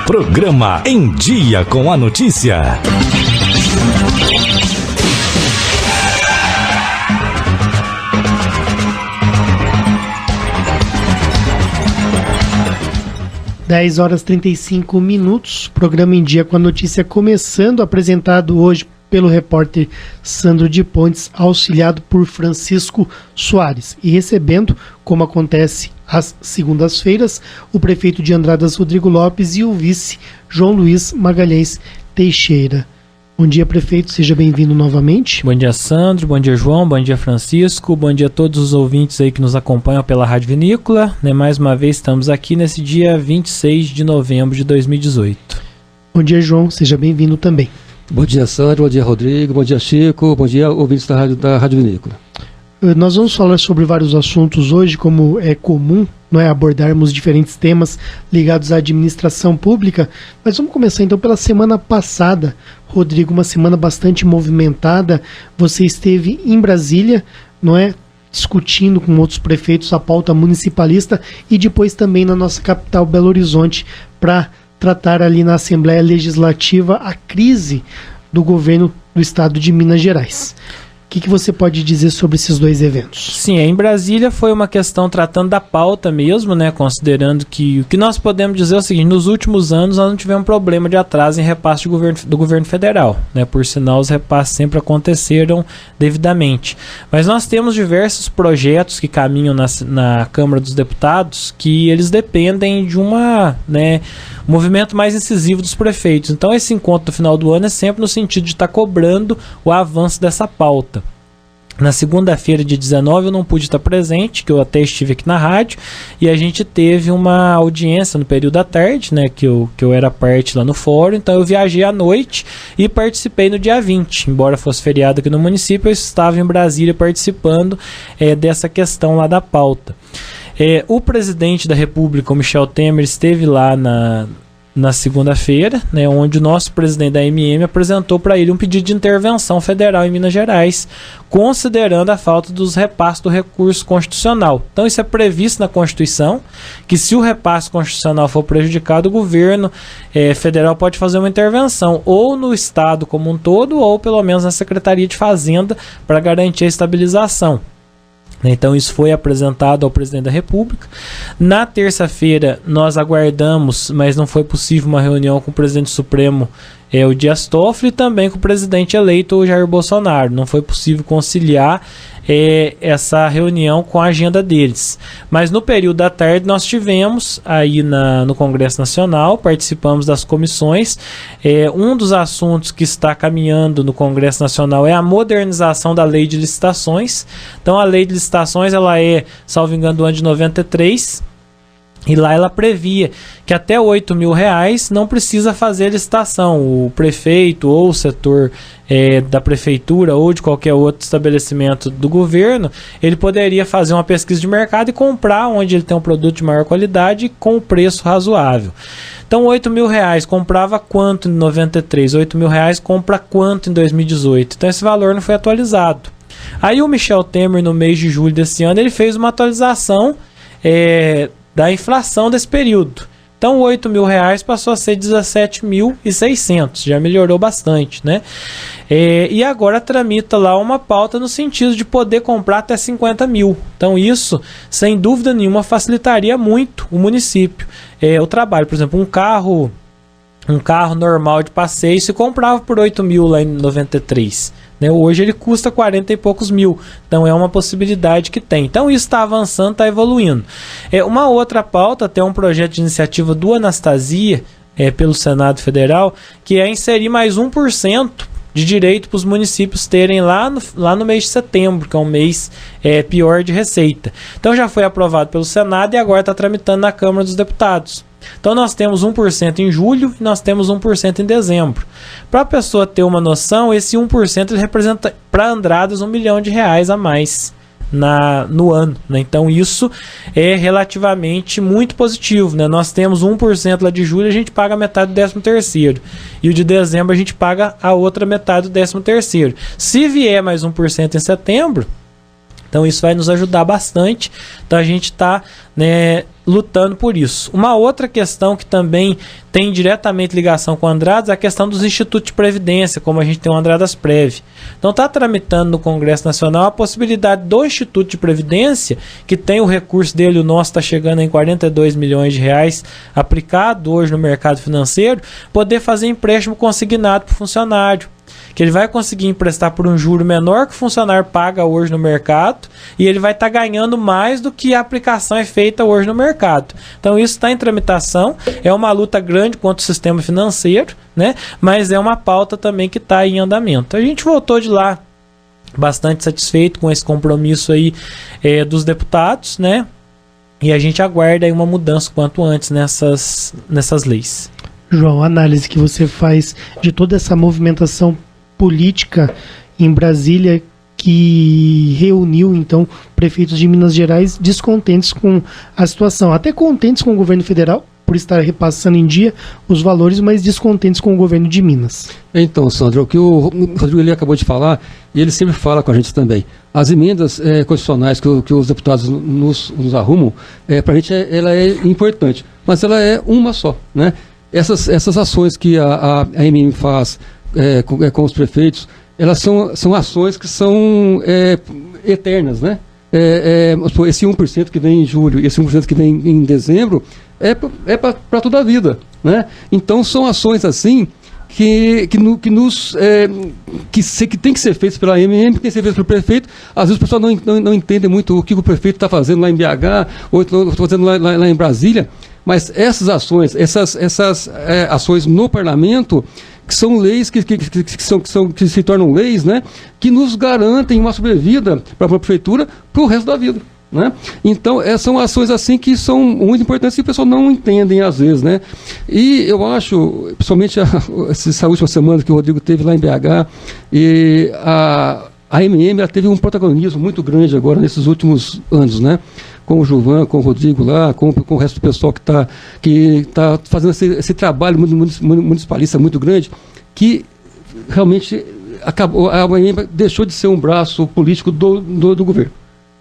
Programa Em Dia com a Notícia. Dez horas 35 minutos, programa Em Dia com a Notícia começando, apresentado hoje pelo repórter Sandro de Pontes, auxiliado por Francisco Soares, e recebendo, como acontece às segundas-feiras, o prefeito de Andradas, Rodrigo Lopes, e o vice, João Luiz Magalhães Teixeira. Bom dia, prefeito, seja bem-vindo novamente. Bom dia, Sandro, bom dia, João, bom dia, Francisco, bom dia a todos os ouvintes aí que nos acompanham pela Rádio Vinícola. Mais uma vez estamos aqui nesse dia 26 de novembro de 2018. Bom dia, João, seja bem-vindo também. Bom dia, Sandro, bom dia, Rodrigo, bom dia, Chico, bom dia, ouvintes da Rádio Vinícola. Nós vamos falar sobre vários assuntos hoje, como é comum, não é, abordarmos diferentes temas ligados à administração pública, mas vamos começar então pela semana passada. Rodrigo, uma semana bastante movimentada, você esteve em Brasília, não é, discutindo com outros prefeitos a pauta municipalista e depois também na nossa capital, Belo Horizonte, para tratar ali na Assembleia Legislativa a crise do governo do estado de Minas Gerais. O que você pode dizer sobre esses dois eventos? Sim, em Brasília foi uma questão tratando da pauta mesmo, né? Considerando que o que nós podemos dizer é o seguinte: nos últimos anos nós não tivemos problema de atraso em repasse do governo federal, né? Por sinal, os repasses sempre aconteceram devidamente. Mas nós temos diversos projetos que caminham na Câmara dos Deputados que eles dependem de um movimento mais incisivo dos prefeitos. Então esse encontro no final do ano é sempre no sentido de estar cobrando o avanço dessa pauta. Na segunda-feira, de 19, eu não pude estar presente, que eu até estive aqui na rádio, e a gente teve uma audiência no período da tarde, né, que eu era parte lá no fórum, então eu viajei à noite e participei no dia 20, embora fosse feriado aqui no município, eu estava em Brasília participando dessa questão lá da pauta. O presidente da República, o Michel Temer, esteve lá na segunda-feira, né, onde o nosso presidente da MM apresentou para ele um pedido de intervenção federal em Minas Gerais, considerando a falta dos repasses do recurso constitucional. Então isso é previsto na Constituição, que se o repasse constitucional for prejudicado, o governo federal pode fazer uma intervenção, ou no estado como um todo, ou pelo menos na Secretaria de Fazenda, para garantir a estabilização. Então isso foi apresentado ao presidente da República. Na terça-feira nós aguardamos, mas não foi possível, uma reunião com o presidente supremo, o Dias Toffoli, e também com o presidente eleito, o Jair Bolsonaro. Não foi possível conciliar essa reunião com a agenda deles. Mas no período da tarde nós tivemos aí no Congresso Nacional, participamos das comissões. Um dos assuntos que está caminhando no Congresso Nacional é a modernização da lei de licitações. Então a lei de licitações, ela salvo engano, do ano de 93, e lá ela previa que até R$8.000 não precisa fazer licitação. O prefeito ou o setor da prefeitura ou de qualquer outro estabelecimento do governo, ele poderia fazer uma pesquisa de mercado e comprar onde ele tem um produto de maior qualidade com preço razoável. Então R$8.000 comprava quanto em 93? R$8.000 compra quanto em 2018? Então esse valor não foi atualizado. Aí o Michel Temer, no mês de julho desse ano, ele fez uma atualização da inflação desse período. Então R$8.000 passou a ser 17.600, já melhorou bastante, né? E agora tramita lá uma pauta no sentido de poder comprar até 50 mil. Então isso, sem dúvida nenhuma, facilitaria muito o município. O trabalho, por exemplo, um carro normal de passeio se comprava por 8 mil lá em 93. Hoje ele custa 40 e poucos mil. Então é uma possibilidade que tem. Então isso está avançando, está evoluindo. Uma outra pauta, até um projeto de iniciativa do Anastasia, pelo Senado Federal, que é inserir mais 1% de direito para os municípios terem lá no mês de setembro, que é um mês pior de receita. Então já foi aprovado pelo Senado e agora está tramitando na Câmara dos Deputados. Então nós temos 1% em julho e nós temos 1% em dezembro. Para a pessoa ter uma noção, esse 1% ele representa para Andradas R$1 milhão a mais no ano, né? Então isso é relativamente muito positivo, né? Nós temos 1% lá de julho, a gente paga metade do 13º, e o de dezembro a gente paga a outra metade do 13º. Se vier mais 1% em setembro, então isso vai nos ajudar bastante. Então a gente está lutando por isso. Uma outra questão que também tem diretamente ligação com o Andradas é a questão dos institutos de previdência, como a gente tem o Andradas-Prev. Então está tramitando no Congresso Nacional a possibilidade do Instituto de Previdência, que tem o recurso dele, o nosso está chegando em 42 milhões de reais aplicado hoje no mercado financeiro, poder fazer empréstimo consignado para o funcionário, que ele vai conseguir emprestar por um juro menor que o funcionário paga hoje no mercado e ele vai estar ganhando mais do que a aplicação é feita hoje no mercado. Então isso está em tramitação, é uma luta grande contra o sistema financeiro, né? Mas é uma pauta também que está em andamento. A gente voltou de lá bastante satisfeito com esse compromisso aí dos deputados, né? E a gente aguarda aí uma mudança quanto antes nessas leis. João, a análise que você faz de toda essa movimentação política em Brasília que reuniu, então, prefeitos de Minas Gerais descontentes com a situação, até contentes com o governo federal por estar repassando em dia os valores, mas descontentes com o governo de Minas. Então, Sandro, o que o Rodrigo ele acabou de falar, e ele sempre fala com a gente também, as emendas constitucionais que os deputados nos arrumam, para a gente ela é importante, mas ela é uma só, né? Essas ações que a MM faz com os prefeitos, elas são ações que são eternas, né? Esse 1% que vem em julho e esse 1% que vem em dezembro é para toda a vida, né? Então são ações assim que tem que ser feitas pela MM, que tem que ser feitas pelo prefeito. Às vezes o pessoal não entende muito o que o prefeito está fazendo lá em BH ou está fazendo lá em Brasília. Mas essas ações, ações no parlamento, que são leis que se tornam leis, né, que nos garantem uma sobrevida para a prefeitura para o resto da vida, né? Então, são ações assim que são muito importantes e o pessoal não entendem às vezes, né? E eu acho, principalmente essa última semana que o Rodrigo teve lá em BH, e a MM ela teve um protagonismo muito grande agora nesses últimos anos, né? Com o Gilvan, com o Rodrigo lá, com o resto do pessoal que tá fazendo esse trabalho municipalista muito grande, que realmente acabou, a UEM deixou de ser um braço político do governo.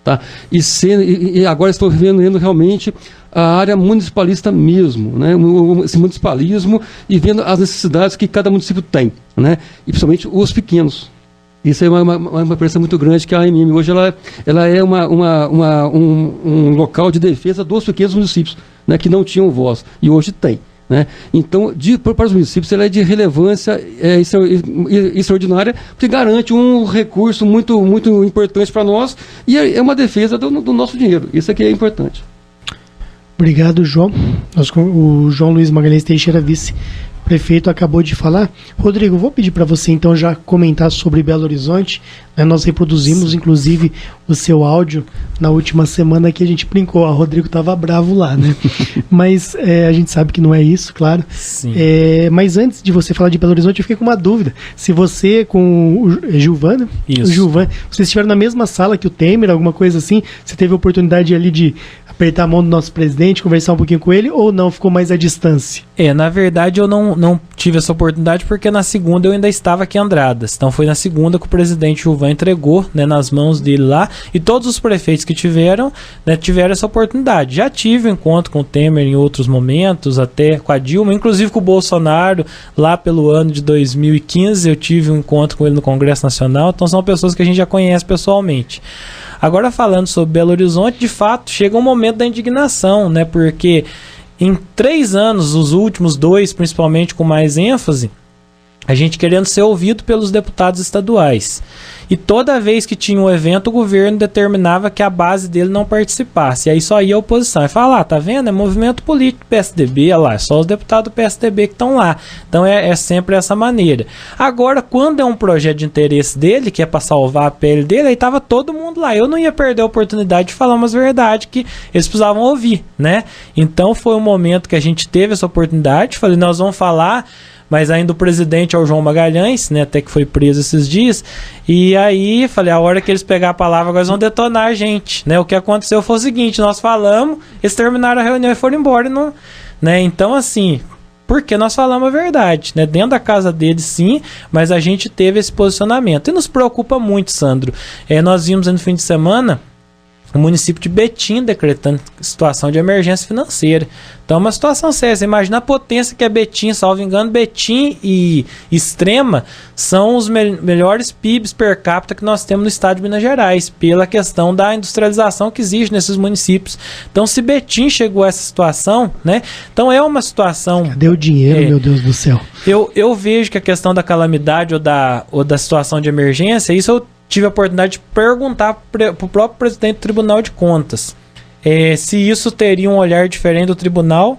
Tá? E agora estão vivendo realmente a área municipalista mesmo, né? Esse municipalismo e vendo as necessidades que cada município tem, né? E principalmente os pequenos. Isso é uma diferença muito grande, que a AMM hoje ela é um local de defesa dos pequenos municípios, né, que não tinham voz, e hoje tem, né? Então, para os municípios, ela é de relevância extraordinária, porque garante um recurso muito, muito importante para nós, e é uma defesa do nosso dinheiro. Isso aqui é importante. Obrigado, João. O João Luiz Magalhães Teixeira, vice-prefeito, acabou de falar. Rodrigo, vou pedir para você então já comentar sobre Belo Horizonte, né? Nós reproduzimos inclusive o seu áudio na última semana, que a gente brincou, o Rodrigo estava bravo lá, né? Mas a gente sabe que não é isso, claro. Sim. Mas antes de você falar de Belo Horizonte, eu fiquei com uma dúvida. Se você com o Gilvan, né? Isso. O Gilvan, vocês estiveram na mesma sala que o Temer, alguma coisa assim, você teve a oportunidade ali de apertar a mão do nosso presidente, conversar um pouquinho com ele, ou não, ficou mais à distância? Na verdade eu não tive essa oportunidade, porque na segunda eu ainda estava aqui em Andradas. Então foi na segunda que o presidente Gilvan entregou, né, nas mãos dele lá, e todos os prefeitos que tiveram, né, tiveram essa oportunidade. Já tive um encontro com o Temer em outros momentos, até com a Dilma, inclusive com o Bolsonaro, lá pelo ano de 2015, eu tive um encontro com ele no Congresso Nacional. Então são pessoas que a gente já conhece pessoalmente. Agora, falando sobre Belo Horizonte, de fato, chega um momento da indignação, né? Porque em 3 anos, os últimos 2, principalmente com mais ênfase, a gente querendo ser ouvido pelos deputados estaduais. E toda vez que tinha um evento, o governo determinava que a base dele não participasse. E aí só ia a oposição. E fala, tá vendo? É movimento político do PSDB, olha lá, é só os deputados do PSDB que estão lá. Então é sempre essa maneira. Agora, quando é um projeto de interesse dele, que é para salvar a pele dele, aí tava todo mundo lá. Eu não ia perder a oportunidade de falar umas verdades que eles precisavam ouvir, né? Então foi um momento que a gente teve essa oportunidade. Falei, nós vamos falar... Mas ainda o presidente é o João Magalhães, né, até que foi preso esses dias. E aí, falei, a hora que eles pegar a palavra, agora eles vão detonar a gente, né? O que aconteceu foi o seguinte, nós falamos, eles terminaram a reunião e foram embora, não, né? Então, assim, porque nós falamos a verdade, né? Dentro da casa deles, sim, mas a gente teve esse posicionamento. E nos preocupa muito, Sandro. Nós vimos no fim de semana o município de Betim decretando situação de emergência financeira. Então é uma situação séria. Você imagina a potência que é Betim, salvo engano, Betim e Extrema são os melhores PIBs per capita que nós temos no estado de Minas Gerais, pela questão da industrialização que existe nesses municípios. Então se Betim chegou a essa situação, né? Então é uma situação... Cadê o dinheiro, meu Deus do céu? Eu vejo que a questão da calamidade ou da situação de emergência, isso eu tive a oportunidade de perguntar para o próprio presidente do Tribunal de Contas se isso teria um olhar diferente do tribunal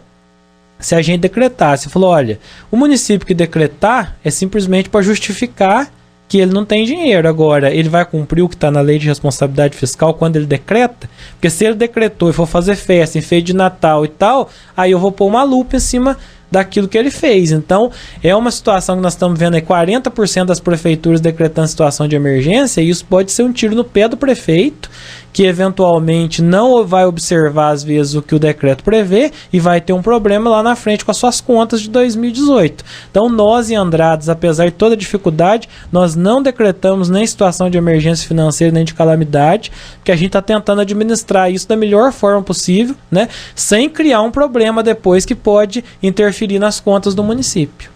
se a gente decretasse. Ele falou, olha, o município que decretar é simplesmente para justificar que ele não tem dinheiro. Agora, ele vai cumprir o que está na lei de responsabilidade fiscal quando ele decreta? Porque se ele decretou e for fazer festa, enfeite de Natal e tal, aí eu vou pôr uma lupa em cima daquilo que ele fez. Então, é uma situação que nós estamos vendo aí, 40% das prefeituras decretando situação de emergência, e isso pode ser um tiro no pé do prefeito, que eventualmente não vai observar, às vezes, o que o decreto prevê e vai ter um problema lá na frente com as suas contas de 2018. Então, nós em Andradas, apesar de toda a dificuldade, nós não decretamos nem situação de emergência financeira, nem de calamidade, porque a gente está tentando administrar isso da melhor forma possível, né, sem criar um problema depois que pode interferir nas contas do município.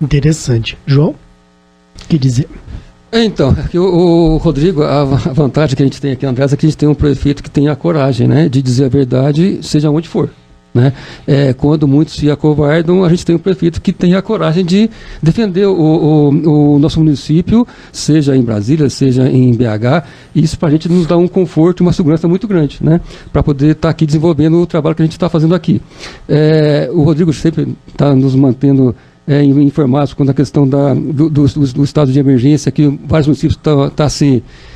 Interessante. João, o que dizer? Então, o Rodrigo, a vantagem que a gente tem aqui em Andradas é que a gente tem um prefeito que tem a coragem, né, de dizer a verdade, seja onde for. Né? Quando muitos se acovardam, a gente tem um prefeito que tem a coragem de defender o nosso município, seja em Brasília, seja em BH, e isso para a gente nos dá um conforto e uma segurança muito grande, né? Para poder estar aqui desenvolvendo o trabalho que a gente está fazendo aqui. O Rodrigo sempre está nos mantendo informados quando a questão do estado de emergência, que vários municípios estão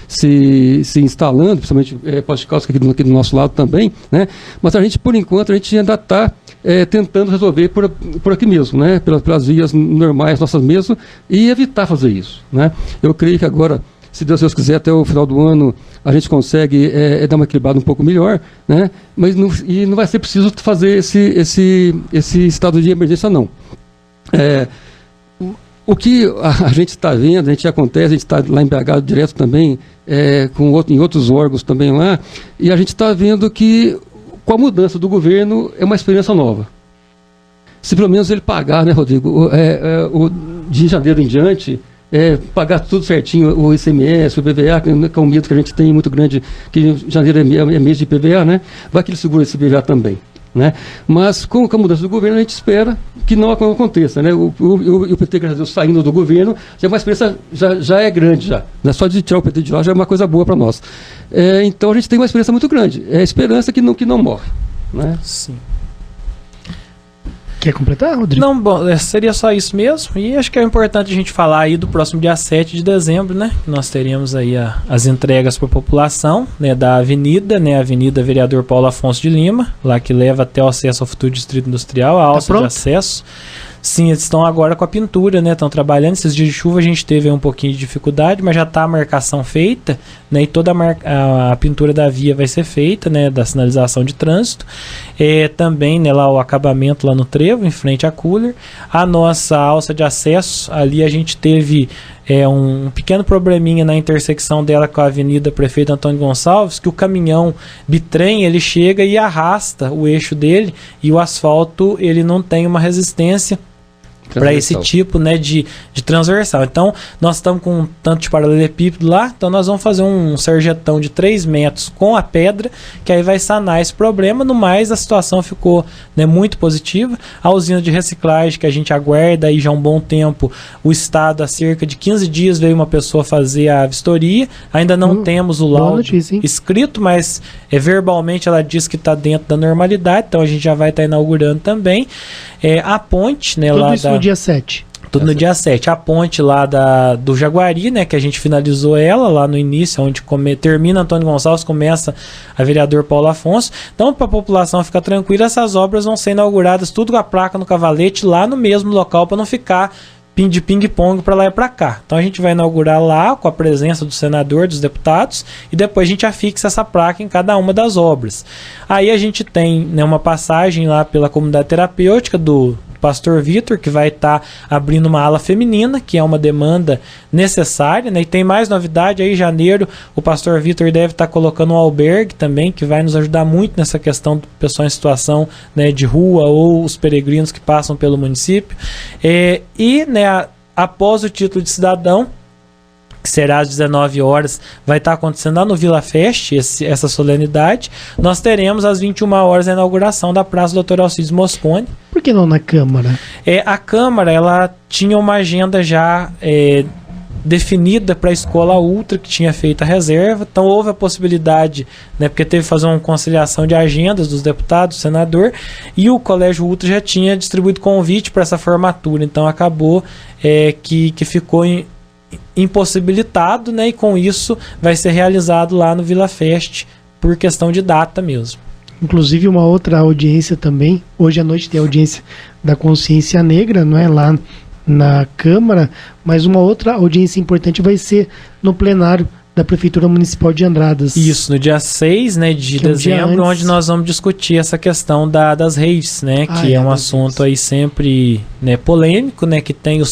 se instalando, principalmente Pós-de-Caldas, aqui do nosso lado também, né? Mas a gente, por enquanto, a gente ainda está tentando resolver por aqui mesmo, né? Pelas vias normais nossas mesmo, e evitar fazer isso, né? Eu creio que agora, se Deus quiser, até o final do ano a gente consegue dar uma equilibrada um pouco melhor, né? Mas não vai ser preciso fazer esse estado de emergência, não. O que a gente está vendo, a gente acontece, a gente está lá em BH direto também, em outros órgãos também lá, e a gente está vendo que com a mudança do governo é uma experiência nova. Se pelo menos ele pagar, né, Rodrigo, de janeiro em diante, pagar tudo certinho, o ICMS, o IPVA, que é um medo que a gente tem muito grande, que janeiro é mês de IPVA, né? Vai que ele segura esse IPVA também. Né? Mas com a mudança do governo a gente espera que não aconteça, né? O PT, graças a Deus, saindo do governo, já é uma experiência, já é grande já. Não é só de tirar o PT de lá, já é uma coisa boa para nós. Então a gente tem uma experiência muito grande. É a esperança que não morre, né? Sim. Quer completar, Rodrigo? Não, bom, seria só isso mesmo. E acho que é importante a gente falar aí do próximo dia 7 de dezembro, né? Nós teremos aí as entregas para a população, né, da avenida, né? Avenida Vereador Paulo Afonso de Lima, lá que leva até o acesso ao futuro distrito industrial, a alça de acesso. Sim, eles estão agora com a pintura, né? Estão trabalhando. Esses dias de chuva a gente teve um pouquinho de dificuldade, mas já está a marcação feita, né? E toda a pintura da via vai ser feita, né? Da sinalização de trânsito. Também, né, lá o acabamento lá no trevo, em frente à cooler. A nossa alça de acesso, ali a gente teve um pequeno probleminha na intersecção dela com a Avenida Prefeito Antônio Gonçalves, que o caminhão bitrem, ele chega e arrasta o eixo dele, e o asfalto, ele não tem uma resistência para esse tipo, né, de transversal. Então, nós estamos com um tanto de paralelepípedo lá, então nós vamos fazer um sarjetão de 3 metros com a pedra, que aí vai sanar esse problema. No mais, a situação ficou, né, muito positiva. A usina de reciclagem, que a gente aguarda aí já há um bom tempo, o Estado, há cerca de 15 dias, veio uma pessoa fazer a vistoria. Ainda não temos o laudo escrito, mas verbalmente ela diz que está dentro da normalidade, então a gente já vai estar inaugurando também. A ponte, né, tudo lá isso no dia 7. Tudo no dia 7. A ponte lá do Jaguari, né, que a gente finalizou ela lá no início, onde termina Antônio Gonçalves, começa a Vereador Paulo Afonso. Então, para a população ficar tranquila, essas obras vão ser inauguradas tudo com a placa no cavalete lá no mesmo local, para não ficar de ping-pong para lá e para cá. Então a gente vai inaugurar lá com a presença do senador, dos deputados, e depois a gente afixa essa placa em cada uma das obras. Aí a gente tem, né, uma passagem lá pela comunidade terapêutica do Pastor Vitor, que vai estar abrindo uma ala feminina, que é uma demanda necessária, né? E tem mais novidade aí, em janeiro, o Pastor Vitor deve estar colocando um albergue também, que vai nos ajudar muito nessa questão do pessoal em situação, né, de rua ou os peregrinos que passam pelo município. E, né, após o título de cidadão, que será às 19 horas, vai estar acontecendo lá no Vila Fest, essa solenidade. Nós teremos às 21 horas a inauguração da Praça Dr. Alcides Mosconi. Por que não na Câmara? A Câmara, ela tinha uma agenda já definida para a Escola Ultra, que tinha feito a reserva. Então houve a possibilidade, né, porque teve que fazer uma conciliação de agendas dos deputados, do senador, e o Colégio Ultra já tinha distribuído convite para essa formatura. Então acabou que ficou impossibilitado, né, e com isso vai ser realizado lá no Vila Fest por questão de data mesmo. Inclusive uma outra audiência também, hoje à noite tem a audiência da Consciência Negra, não é, lá na Câmara, mas uma outra audiência importante vai ser no plenário da Prefeitura Municipal de Andradas. Isso, no dia 6, né, de dezembro, onde nós vamos discutir essa questão das redes, né, que é um assunto aí sempre, né, polêmico, né, que tem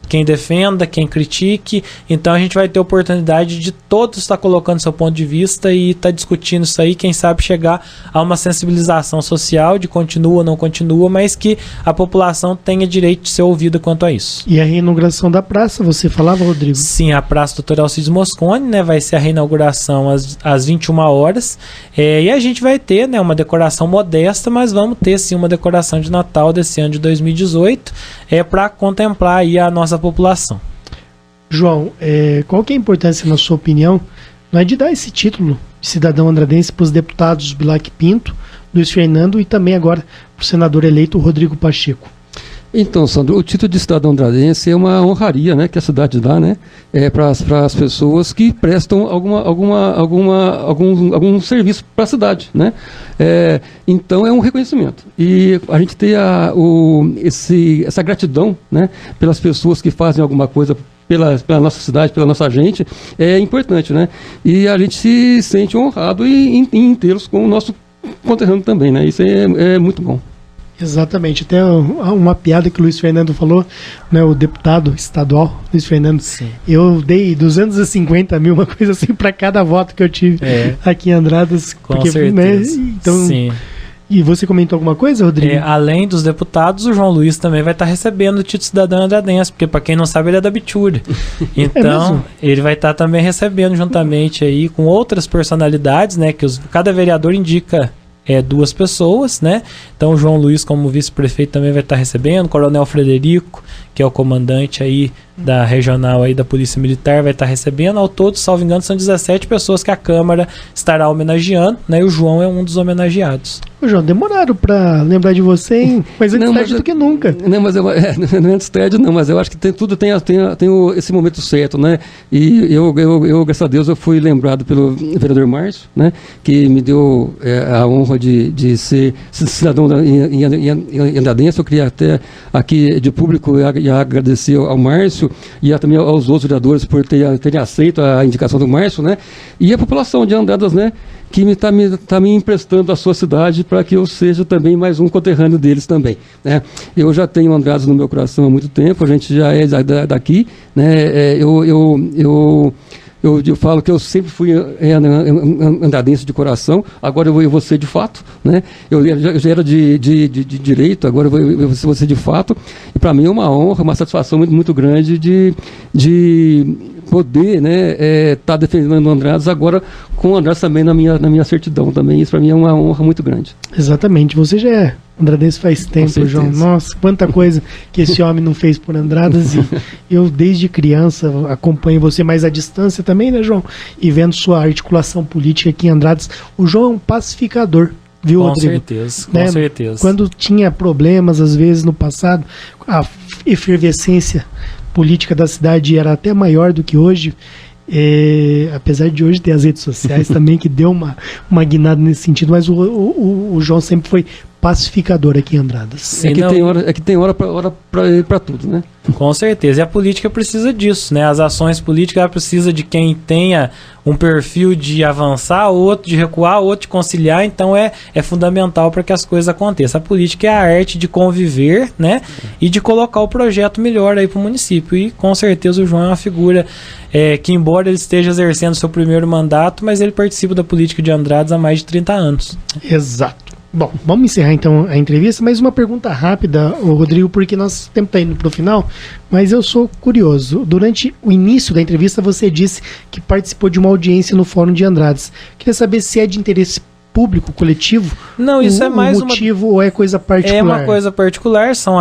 quem defenda, quem critique. Então a gente vai ter oportunidade de todos estar colocando seu ponto de vista e estar discutindo isso aí, quem sabe chegar a uma sensibilização social de continua ou não continua, mas que a população tenha direito de ser ouvida quanto a isso. E a reinauguração da praça, você falava, Rodrigo? Sim, a Praça Dr. Alcides Mosconi, né, vai ser a reinauguração às 21 horas, e a gente vai ter, né, uma decoração modesta, mas vamos ter sim uma decoração de Natal desse ano de 2018, para contemplar aí a nossa população. João, qual que é a importância, na sua opinião, não é de dar esse título de cidadão andradense para os deputados Bilac Pinto, Luiz Fernando e também agora para o senador eleito Rodrigo Pacheco? Então, Sandro, o título de cidadão andradense é uma honraria, né, que a cidade dá, né, para as pessoas que prestam algum serviço para a cidade, né. Então é um reconhecimento. E a gente ter essa gratidão, né, pelas pessoas que fazem alguma coisa pela nossa cidade, pela nossa gente, é importante, né. E a gente se sente honrado em tê-los com o nosso conterrâneo também, né. Isso é muito bom. Exatamente, até uma piada que o Luiz Fernando falou, né, o deputado estadual Luiz Fernando. Sim. Eu dei 250 mil, uma coisa assim, para cada voto que eu tive aqui em Andradas. Com certeza. Né, então, sim. E você comentou alguma coisa, Rodrigo? Além dos deputados, o João Luiz também vai estar recebendo o título de cidadão andradense, porque para quem não sabe, ele é da Bitura. Então, ele vai estar também recebendo juntamente aí com outras personalidades, né, que cada vereador indica 2 pessoas, né? Então o João Luiz, como vice-prefeito, também vai estar recebendo. O Coronel Frederico, que é o comandante aí da regional aí da Polícia Militar, vai estar recebendo. Ao todo, salvo engano, são 17 pessoas que a Câmara estará homenageando, né? E o João é um dos homenageados. Ô, João, demoraram para lembrar de você, hein? Mas antes tarde do que nunca. Não, mas não é antes tarde, não, mas eu acho que tudo tem esse momento certo, né? E eu, graças a Deus, eu fui lembrado pelo vereador Márcio, né? Que me deu a honra de ser cidadão em Andradense. Eu queria até aqui de público agradecer ao Márcio e também aos outros vereadores por terem aceito a indicação do Márcio, né? E a população de Andradas, né? Que está me emprestando a sua cidade para que eu seja também mais um conterrâneo deles também, né? Eu já tenho Andradas no meu coração há muito tempo, a gente já é daqui, né? Eu falo que eu sempre fui andradense de coração, agora eu vou ser de fato, né? Eu já era de direito, agora eu vou ser de fato, e para mim é uma honra, uma satisfação muito, muito grande de poder, né, tá defendendo o Andradas agora com o Andradas também na minha certidão também. Isso para mim é uma honra muito grande. Exatamente, você já é andradense faz tempo, João. Nossa, quanta coisa que esse homem não fez por Andradas. E eu desde criança acompanho você mais à distância também, né, João? E vendo sua articulação política aqui em Andradas. O João é um pacificador, viu, Rodrigo? Com certeza. Quando tinha problemas, às vezes no passado, a efervescência política da cidade era até maior do que hoje, apesar de hoje ter as redes sociais também que deu uma guinada nesse sentido, mas o João sempre foi pacificador aqui em Andradas. Sim, que tem hora para tudo, né? Com certeza. E a política precisa disso, né? As ações políticas ela precisa de quem tenha um perfil de avançar, outro de recuar, outro de conciliar. Então é fundamental para que as coisas aconteçam. A política é a arte de conviver, né? E de colocar o projeto melhor aí para o município. E com certeza o João é uma figura que, embora ele esteja exercendo seu primeiro mandato, mas ele participa da política de Andradas há mais de 30 anos. Exato. Bom, vamos encerrar então a entrevista, mas uma pergunta rápida, Rodrigo, porque nosso tempo está indo para o final, mas eu sou curioso. Durante o início da entrevista você disse que participou de uma audiência no Fórum de Andradas. Queria saber se é de interesse público, coletivo? Não, isso é mais um motivo ou é coisa particular? É uma coisa particular, são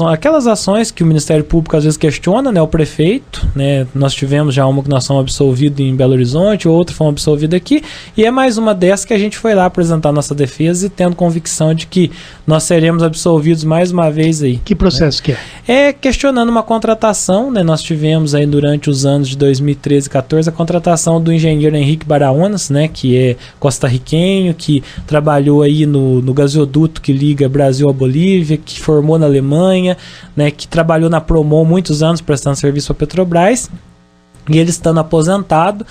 aquelas ações que o Ministério Público às vezes questiona, né, o prefeito, né, nós tivemos já uma que nós fomos absolvidos em Belo Horizonte, outra fomos absolvidos aqui, e é mais uma dessas que a gente foi lá apresentar nossa defesa e tendo convicção de que nós seremos absolvidos mais uma vez aí. Que processo, né? Que é? É questionando uma contratação, né, nós tivemos aí durante os anos de 2013 e 2014 a contratação do engenheiro Henrique Barahona, né, que é costarriquenho, que trabalhou aí no gasoduto que liga Brasil à Bolívia, que formou na Alemanha, né, que trabalhou na Promon muitos anos prestando serviço à Petrobras. E ele estando aposentado,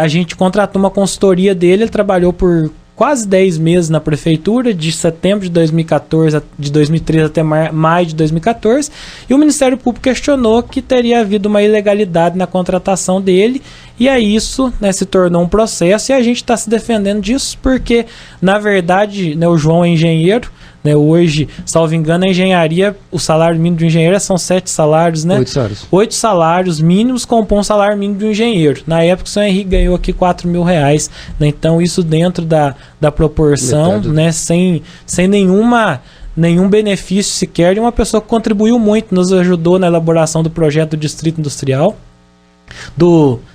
a gente contratou uma consultoria dele, ele trabalhou por quase 10 meses na prefeitura, de setembro de 2013 até maio de 2014, e o Ministério Público questionou que teria havido uma ilegalidade na contratação dele, e aí isso, né, se tornou um processo, e a gente está se defendendo disso, porque, na verdade, né, o João é engenheiro, né, hoje, salvo engano, a engenharia, o salário mínimo de engenheiro são 7 salários, né? 8 salários. 8 salários mínimos compõem um salário mínimo de um engenheiro. Na época, o senhor Henrique ganhou aqui R$4.000, né? Então, isso dentro da proporção, né, sem nenhum benefício sequer, de uma pessoa que contribuiu muito, nos ajudou na elaboração do projeto do Distrito Industrial,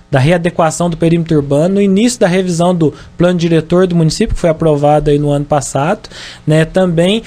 da readequação do perímetro urbano, no início da revisão do plano diretor do município, que foi aprovado aí no ano passado, né? Também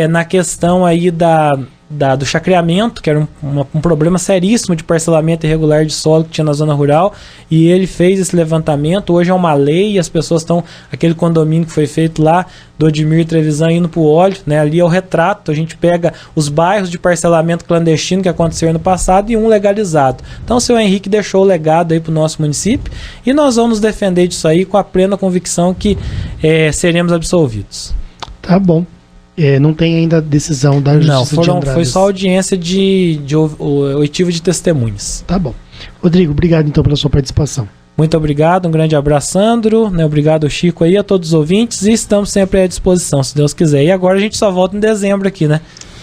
na questão aí do chacreamento, que era um problema seríssimo de parcelamento irregular de solo que tinha na zona rural, e ele fez esse levantamento. Hoje é uma lei e as pessoas estão, aquele condomínio que foi feito lá do Odmir Trevisan indo para o óleo, né? Ali é o retrato, a gente pega os bairros de parcelamento clandestino que aconteceram no passado e um legalizado. Então o seu Henrique deixou o legado aí para o nosso município, e nós vamos nos defender disso aí com a plena convicção que seremos absolvidos. Tá bom. Não tem ainda decisão da Justiça de Andradas. Foi só audiência de oitiva de testemunhas. Tá bom. Rodrigo, obrigado então pela sua participação. Muito obrigado, um grande abraço, Sandro, né? Obrigado, Chico, aí, a todos os ouvintes, e estamos sempre à disposição, se Deus quiser. E agora a gente só volta em dezembro aqui, né?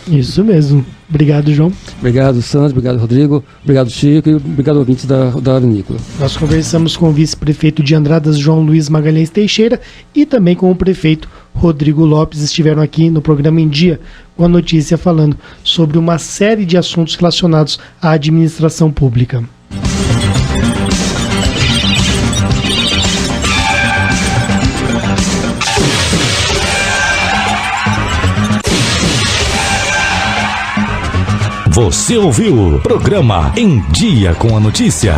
Isso mesmo. Obrigado, João. Obrigado, Sandro. Obrigado, Rodrigo. Obrigado, Chico. E obrigado, ouvintes da Vinícola. Nós conversamos com o vice-prefeito de Andradas, João Luiz Magalhães Teixeira, e também com o prefeito Rodrigo Lopes. Estiveram aqui no programa Em Dia com a notícia falando sobre uma série de assuntos relacionados à administração pública. Você ouviu o programa Em Dia com a Notícia.